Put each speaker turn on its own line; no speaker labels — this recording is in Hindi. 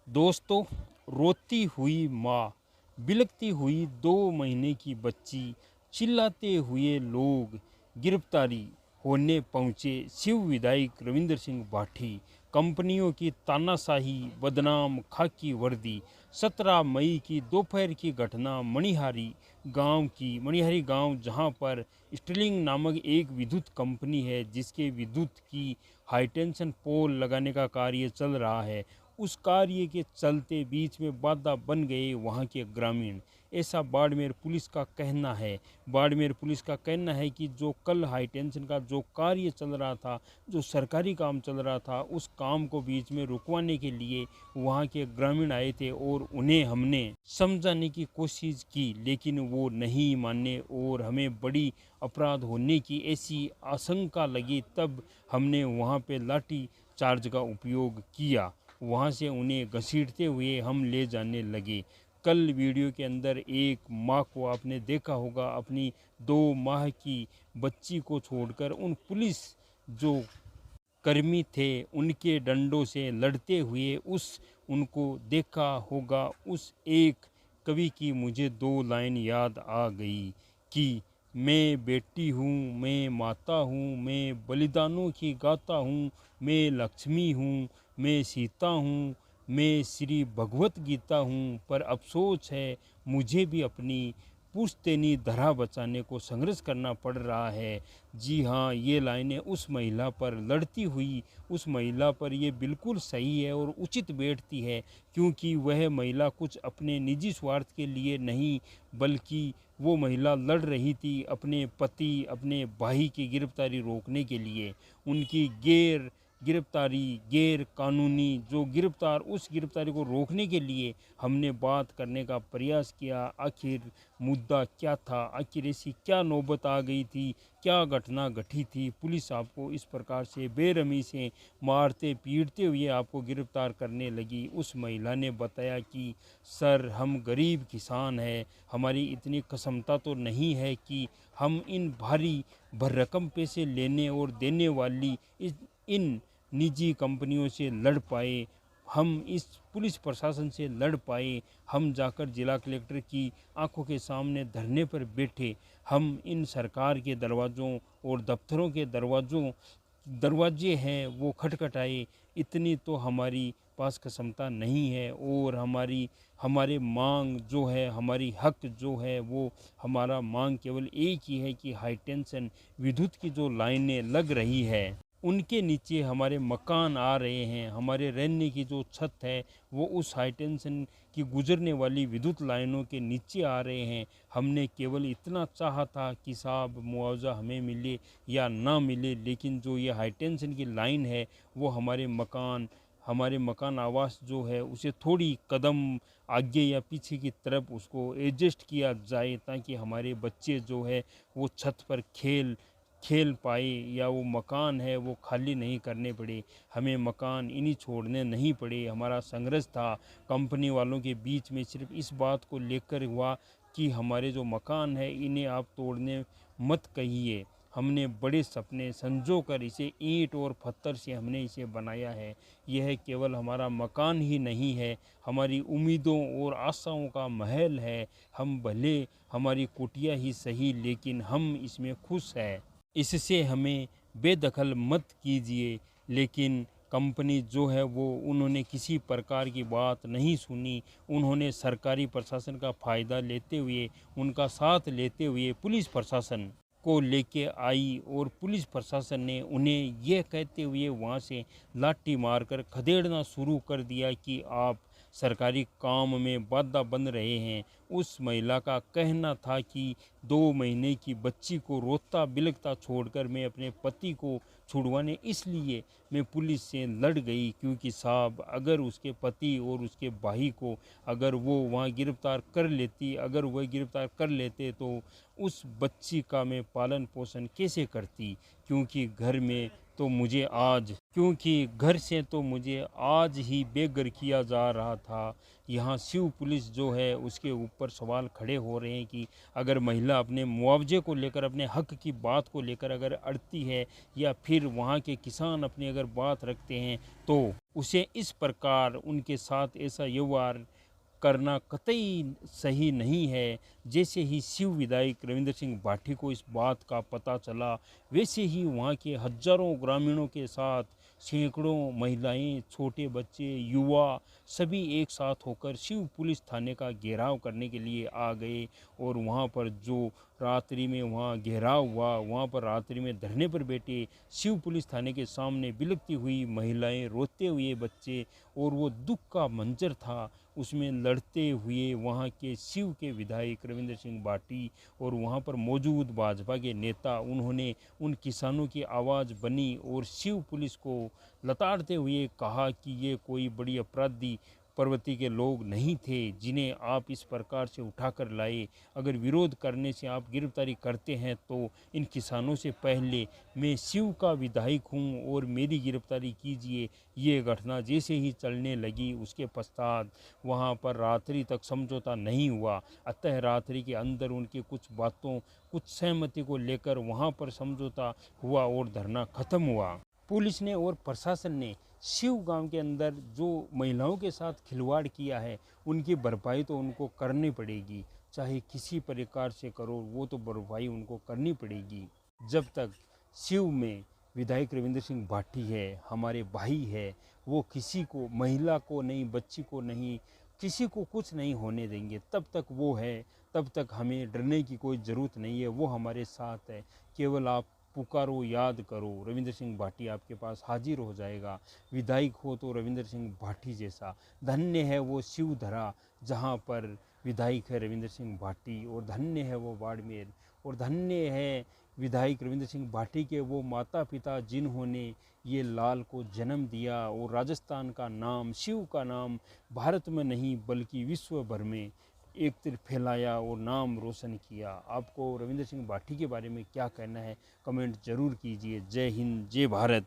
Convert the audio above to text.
दोस्तों, रोती हुई माँ, बिलखती हुई 2 महीने की बच्ची, चिल्लाते हुए लोग, गिरफ्तारी होने पहुँचे शिव विधायक रविंद्र सिंह भाटी, कंपनियों की तानाशाही, बदनाम खाकी वर्दी। 17 मई की दोपहर की घटना मणिहारी गांव जहां पर स्टिलिंग नामक एक विद्युत कंपनी है जिसके विद्युत की हाईटेंशन पोल लगाने का कार्य चल रहा है। उस कार्य के चलते बीच में बाधा बन गए वहां के ग्रामीण, ऐसा बाड़मेर पुलिस का कहना है। बाड़मेर पुलिस का कहना है कि जो कल हाई टेंशन का जो कार्य चल रहा था, जो सरकारी काम चल रहा था, उस काम को बीच में रुकवाने के लिए वहां के ग्रामीण आए थे और उन्हें हमने समझाने की कोशिश की, लेकिन वो नहीं माने और हमें बड़ी अपराध होने की ऐसी आशंका लगी। तब हमने वहां पे लाठी चार्ज का उपयोग किया। वहाँ से उन्हें घसीटते हुए हम ले जाने लगे। कल वीडियो के अंदर एक माँ को आपने देखा होगा अपनी 2 माह की बच्ची को छोड़कर उन पुलिस जो कर्मी थे उनके डंडों से लड़ते हुए उनको देखा होगा। उस एक कवि की मुझे 2 लाइन याद आ गई कि मैं बेटी हूँ, मैं माता हूँ, मैं बलिदानों की गाता हूँ, मैं लक्ष्मी हूँ, मैं सीता हूँ, मैं श्री भगवत गीता हूँ। पर अफसोस है मुझे भी अपनी पुश्तैनी धरा बचाने को संघर्ष करना पड़ रहा है। जी हाँ, ये लाइनें उस महिला पर लड़ती हुई उस महिला पर ये बिल्कुल सही है और उचित बैठती है, क्योंकि वह महिला कुछ अपने निजी स्वार्थ के लिए नहीं, बल्कि वो महिला लड़ रही थी अपने पति, अपने भाई की गिरफ्तारी रोकने के लिए। उनकी गैर कानूनी जो गिरफ्तार, उस गिरफ्तारी को रोकने के लिए हमने बात करने का प्रयास किया। आखिर मुद्दा क्या था, आखिर ऐसी क्या नौबत आ गई थी, क्या घटना घटी थी, पुलिस आपको इस प्रकार से बेरहमी से मारते पीटते हुए आपको गिरफ्तार करने लगी। उस महिला ने बताया कि सर, हम गरीब किसान हैं, हमारी इतनी क्षमता तो नहीं है कि हम इन भारी भररकम पैसे लेने और देने वाली इन निजी कंपनियों से लड़ पाए, हम इस पुलिस प्रशासन से लड़ पाए। हम जाकर जिला कलेक्टर की आंखों के सामने धरने पर बैठे, हम इन सरकार के दरवाज़ों और दफ्तरों के दरवाजे हैं वो खटखटाए। इतनी तो हमारी पास क्षमता नहीं है और हमारे मांग जो है, हमारी हक जो है, वो हमारा मांग केवल एक ही है कि हाई टेंशन विद्युत की जो लाइनें लग रही है उनके नीचे हमारे मकान आ रहे हैं, हमारे रहने की जो छत है वो उस हाई टेंशन की गुजरने वाली विद्युत लाइनों के नीचे आ रहे हैं। हमने केवल इतना चाहा था कि साहब मुआवजा हमें मिले या ना मिले, लेकिन जो ये हाई टेंशन की लाइन है वो हमारे मकान आवास जो है उसे थोड़ी कदम आगे या पीछे की तरफ उसको एडजस्ट किया जाए, ताकि हमारे बच्चे जो है वो छत पर खेल खेल पाए या वो मकान है वो खाली नहीं करने पड़े, हमें मकान इन्हीं छोड़ने नहीं पड़े। हमारा संघर्ष था कंपनी वालों के बीच में सिर्फ इस बात को लेकर हुआ कि हमारे जो मकान है इन्हें आप तोड़ने मत कहिए। हमने बड़े सपने संजो कर इसे ईंट और पत्थर से हमने इसे बनाया है। यह केवल हमारा मकान ही नहीं है, हमारी उम्मीदों और आशाओं का महल है। हम भले हमारी कुटिया ही सही, लेकिन हम इसमें खुश हैं। इससे हमें बेदखल मत कीजिए। लेकिन कंपनी जो है वो उन्होंने किसी प्रकार की बात नहीं सुनी। उन्होंने सरकारी प्रशासन का फ़ायदा लेते हुए, उनका साथ लेते हुए पुलिस प्रशासन को लेके आई और पुलिस प्रशासन ने उन्हें यह कहते हुए वहाँ से लाठी मारकर खदेड़ना शुरू कर दिया कि आप सरकारी काम में बाधा बन रहे हैं। उस महिला का कहना था कि 2 महीने की बच्ची को रोता बिलखता छोड़कर मैं अपने पति को छुड़वाने इसलिए मैं पुलिस से लड़ गई, क्योंकि साहब अगर उसके पति और उसके भाई को अगर वो वहाँ गिरफ्तार कर लेते तो उस बच्ची का मैं पालन पोषण कैसे करती, क्योंकि घर में तो मुझे आज, क्योंकि घर से तो मुझे आज ही बेघर किया जा रहा था। यहाँ शिव पुलिस जो है उसके ऊपर सवाल खड़े हो रहे हैं कि अगर महिला अपने मुआवजे को लेकर, अपने हक की बात को लेकर अगर अड़ती है, या फिर वहाँ के किसान अपनी अगर बात रखते हैं, तो उसे इस प्रकार उनके साथ ऐसा व्यवहार करना कतई सही नहीं है। जैसे ही शिव विधायक रविंद्र सिंह भाटी को इस बात का पता चला, वैसे ही वहाँ के हजारों ग्रामीणों के साथ सैकड़ों महिलाएं, छोटे बच्चे, युवा सभी एक साथ होकर शिव पुलिस थाने का घेराव करने के लिए आ गए। और वहाँ पर जो रात्रि में वहाँ घेराव हुआ, वहाँ पर रात्रि में धरने पर बैठे शिव पुलिस थाने के सामने बिलखती हुई महिलाएं, रोते हुए बच्चे, और वो दुख का मंजर था। उसमें लड़ते हुए वहाँ के शिव के विधायक रविंद्र सिंह भाटी और वहाँ पर मौजूद भाजपा के नेता, उन्होंने उन किसानों की आवाज़ बनी और शिव पुलिस को लताड़ते हुए कहा कि ये कोई बड़ी अपराधी प्रवृत्ति के लोग नहीं थे जिन्हें आप इस प्रकार से उठाकर लाए। अगर विरोध करने से आप गिरफ्तारी करते हैं तो इन किसानों से पहले मैं शिव का विधायक हूं और मेरी गिरफ्तारी कीजिए। ये घटना जैसे ही चलने लगी, उसके पश्चात वहां पर रात्रि तक समझौता नहीं हुआ। अतः रात्रि के अंदर उनकी कुछ बातों, कुछ सहमति को लेकर वहां पर समझौता हुआ और धरना खत्म हुआ। पुलिस ने और प्रशासन ने शिव गांव के अंदर जो महिलाओं के साथ खिलवाड़ किया है, उनकी भरपाई तो उनको करनी पड़ेगी, चाहे किसी प्रकार से करो, वो तो भरपाई उनको करनी पड़ेगी। जब तक शिव में विधायक रविंद्र सिंह भाटी है, हमारे भाई है, वो किसी को, महिला को नहीं, बच्ची को नहीं, किसी को कुछ नहीं होने देंगे। तब तक वो है, तब तक हमें डरने की कोई ज़रूरत नहीं है। वो हमारे साथ है। केवल आप पुकारो, याद करो, रविंद्र सिंह भाटी आपके पास हाजिर हो जाएगा। विधायक हो तो रविंद्र सिंह भाटी जैसा। धन्य है वो शिवधरा जहाँ पर विधायक है रविंद्र सिंह भाटी, और धन्य है वो बाड़मेर, और धन्य है विधायक रविंद्र सिंह भाटी के वो माता पिता जिन्होंने ये लाल को जन्म दिया और राजस्थान का नाम, शिव का नाम भारत में नहीं बल्कि विश्व भर में एक तरफ फैलाया और नाम रोशन किया। आपको रविंद्र सिंह भाटी के बारे में क्या कहना है, कमेंट जरूर कीजिए। जय हिंद, जय भारत।